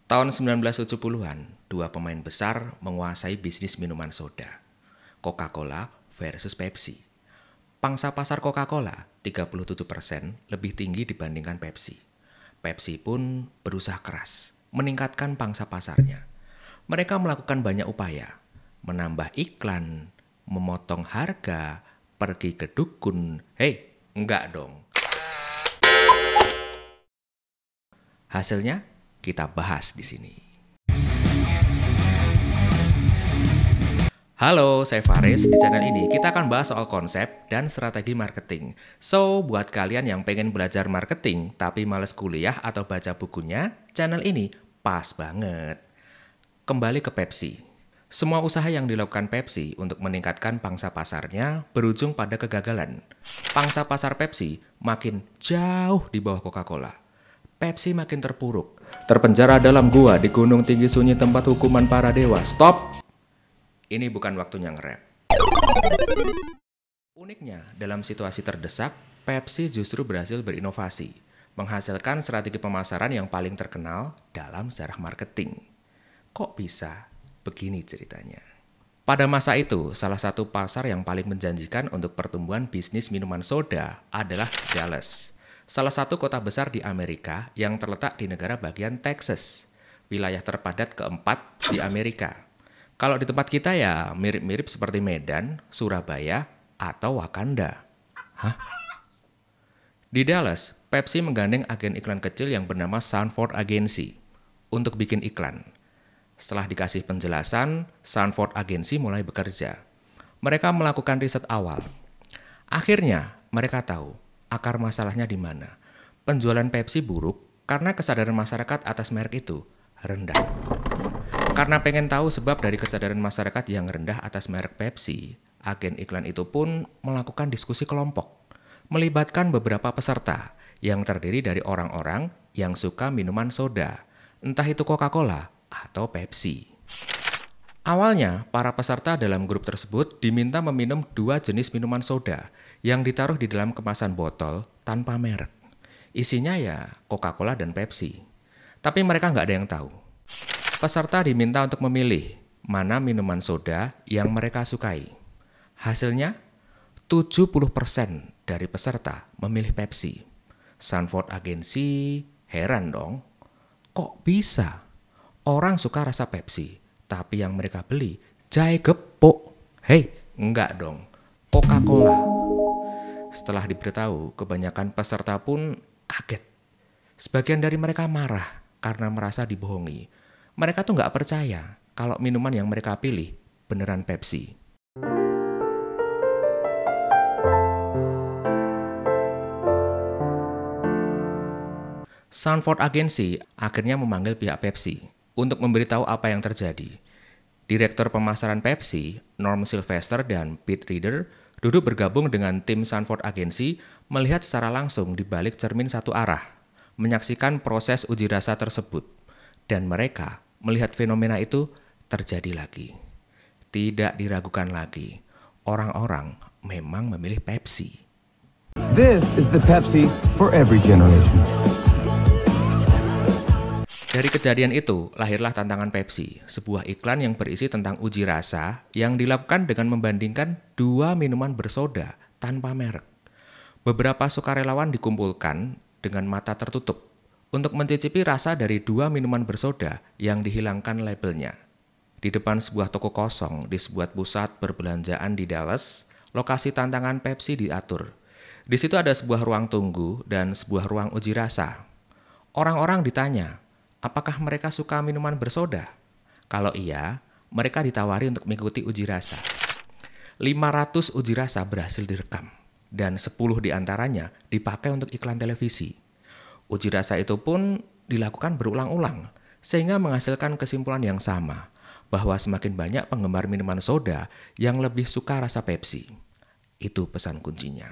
Tahun 1970-an, dua pemain besar menguasai bisnis minuman soda. Coca-Cola versus Pepsi. Pangsa pasar Coca-Cola 37% lebih tinggi dibandingkan Pepsi. Pepsi pun berusaha keras meningkatkan pangsa pasarnya. Mereka melakukan banyak upaya, menambah iklan, memotong harga, pergi ke dukun. Hei, enggak dong. Hasilnya kita bahas di sini. Halo, saya Faris. Di channel ini kita akan bahas soal konsep dan strategi marketing. So, buat kalian yang pengen belajar marketing tapi males kuliah atau baca bukunya, channel ini pas banget. Kembali ke Pepsi. Semua usaha yang dilakukan Pepsi untuk meningkatkan pangsa pasarnya berujung pada kegagalan. Pangsa pasar Pepsi makin jauh di bawah Coca-Cola. Pepsi makin terpuruk. Terpenjara dalam gua di gunung tinggi sunyi tempat hukuman para dewa. Stop! Ini bukan waktunya nge-rap. Uniknya, dalam situasi terdesak, Pepsi justru berhasil berinovasi, menghasilkan strategi pemasaran yang paling terkenal dalam sejarah marketing. Kok bisa? Begini ceritanya. Pada masa itu, salah satu pasar yang paling menjanjikan untuk pertumbuhan bisnis minuman soda adalah Dallas, salah satu kota besar di Amerika yang terletak di negara bagian Texas, wilayah terpadat keempat di Amerika. Kalau di tempat kita ya mirip-mirip seperti Medan, Surabaya, atau Wakanda. Hah? Di Dallas, Pepsi menggandeng agen iklan kecil yang bernama Sanford Agency untuk bikin iklan. Setelah dikasih penjelasan, Sanford Agency mulai bekerja. Mereka melakukan riset awal. Akhirnya, mereka tahu akar masalahnya di mana. Penjualan Pepsi buruk karena kesadaran masyarakat atas merek itu rendah. Karena pengen tahu sebab dari kesadaran masyarakat yang rendah atas merek Pepsi, agen iklan itu pun melakukan diskusi kelompok, melibatkan beberapa peserta yang terdiri dari orang-orang yang suka minuman soda, entah itu Coca-Cola atau Pepsi. Awalnya, para peserta dalam grup tersebut diminta meminum dua jenis minuman soda yang ditaruh di dalam kemasan botol tanpa merek. Isinya ya Coca-Cola dan Pepsi. Tapi mereka nggak ada yang tahu. Peserta diminta untuk memilih mana minuman soda yang mereka sukai. Hasilnya, 70% dari peserta memilih Pepsi. Sanford Agency heran dong. Kok bisa? Orang suka rasa Pepsi, tapi yang mereka beli jahe gepuk. Hei, enggak dong. Coca-Cola. Setelah diberitahu, kebanyakan peserta pun kaget. Sebagian dari mereka marah karena merasa dibohongi. Mereka tuh nggak percaya kalau minuman yang mereka pilih beneran Pepsi. Sanford Agency akhirnya memanggil pihak Pepsi untuk memberitahu apa yang terjadi. Direktur pemasaran Pepsi, Norm Sylvester dan Pete Reader, duduk bergabung dengan tim Sanford Agency melihat secara langsung di balik cermin satu arah, menyaksikan proses uji rasa tersebut, dan mereka melihat fenomena itu terjadi lagi. Tidak diragukan lagi, orang-orang memang memilih Pepsi. This is the Pepsi for every generation. Dari kejadian itu, lahirlah tantangan Pepsi, sebuah iklan yang berisi tentang uji rasa yang dilakukan dengan membandingkan dua minuman bersoda tanpa merek. Beberapa sukarelawan dikumpulkan dengan mata tertutup untuk mencicipi rasa dari dua minuman bersoda yang dihilangkan labelnya. Di depan sebuah toko kosong di sebuah pusat perbelanjaan di Dallas, lokasi tantangan Pepsi diatur. Di situ ada sebuah ruang tunggu dan sebuah ruang uji rasa. Orang-orang ditanya, apakah mereka suka minuman bersoda? Kalau iya, mereka ditawari untuk mengikuti uji rasa. 500 uji rasa berhasil direkam, dan 10 diantaranya dipakai untuk iklan televisi. Uji rasa itu pun dilakukan berulang-ulang, sehingga menghasilkan kesimpulan yang sama, bahwa semakin banyak penggemar minuman soda yang lebih suka rasa Pepsi. Itu pesan kuncinya.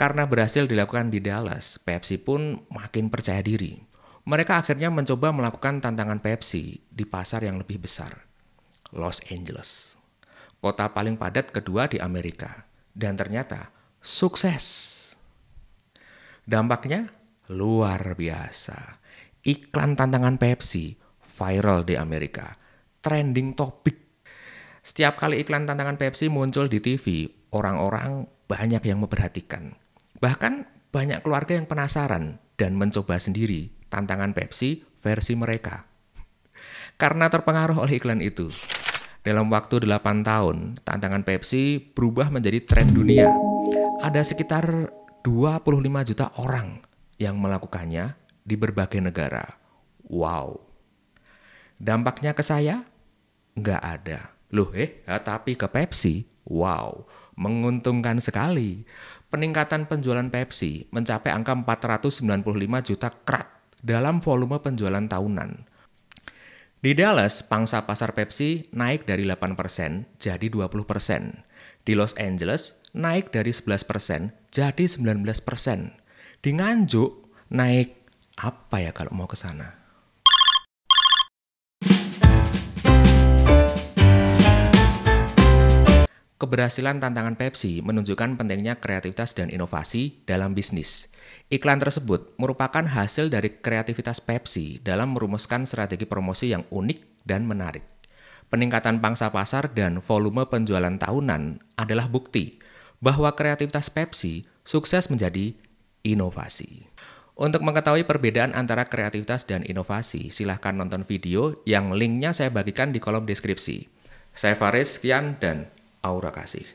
Karena berhasil dilakukan di Dallas, Pepsi pun makin percaya diri. Mereka akhirnya mencoba melakukan tantangan Pepsi di pasar yang lebih besar, Los Angeles, kota paling padat kedua di Amerika, dan ternyata sukses. Dampaknya luar biasa. iklan tantangan Pepsi viral di Amerika, trending topik. Setiap kali iklan tantangan Pepsi muncul di TV, orang-orang banyak yang memperhatikan. Bahkan banyak keluarga yang penasaran dan mencoba sendiri tantangan Pepsi versi mereka. Karena terpengaruh oleh iklan itu, dalam waktu 8 tahun, tantangan Pepsi berubah menjadi tren dunia. Ada sekitar 25 juta orang yang melakukannya di berbagai negara. Wow. Dampaknya ke saya? Nggak ada. Loh tapi ke Pepsi? Wow, menguntungkan sekali. Peningkatan penjualan Pepsi mencapai angka 495 juta krat dalam volume penjualan tahunan. Di Dallas, pangsa pasar Pepsi naik dari 8% jadi 20%. Di Los Angeles, naik dari 11% jadi 19%. Di Nganjuk, naik apa ya kalau mau ke sana? Keberhasilan tantangan Pepsi menunjukkan pentingnya kreativitas dan inovasi dalam bisnis. Iklan tersebut merupakan hasil dari kreativitas Pepsi dalam merumuskan strategi promosi yang unik dan menarik. Peningkatan pangsa pasar dan volume penjualan tahunan adalah bukti bahwa kreativitas Pepsi sukses menjadi inovasi. Untuk mengetahui perbedaan antara kreativitas dan inovasi, silahkan nonton video yang linknya saya bagikan di kolom deskripsi. Saya Faris, sekian dan aura kasih.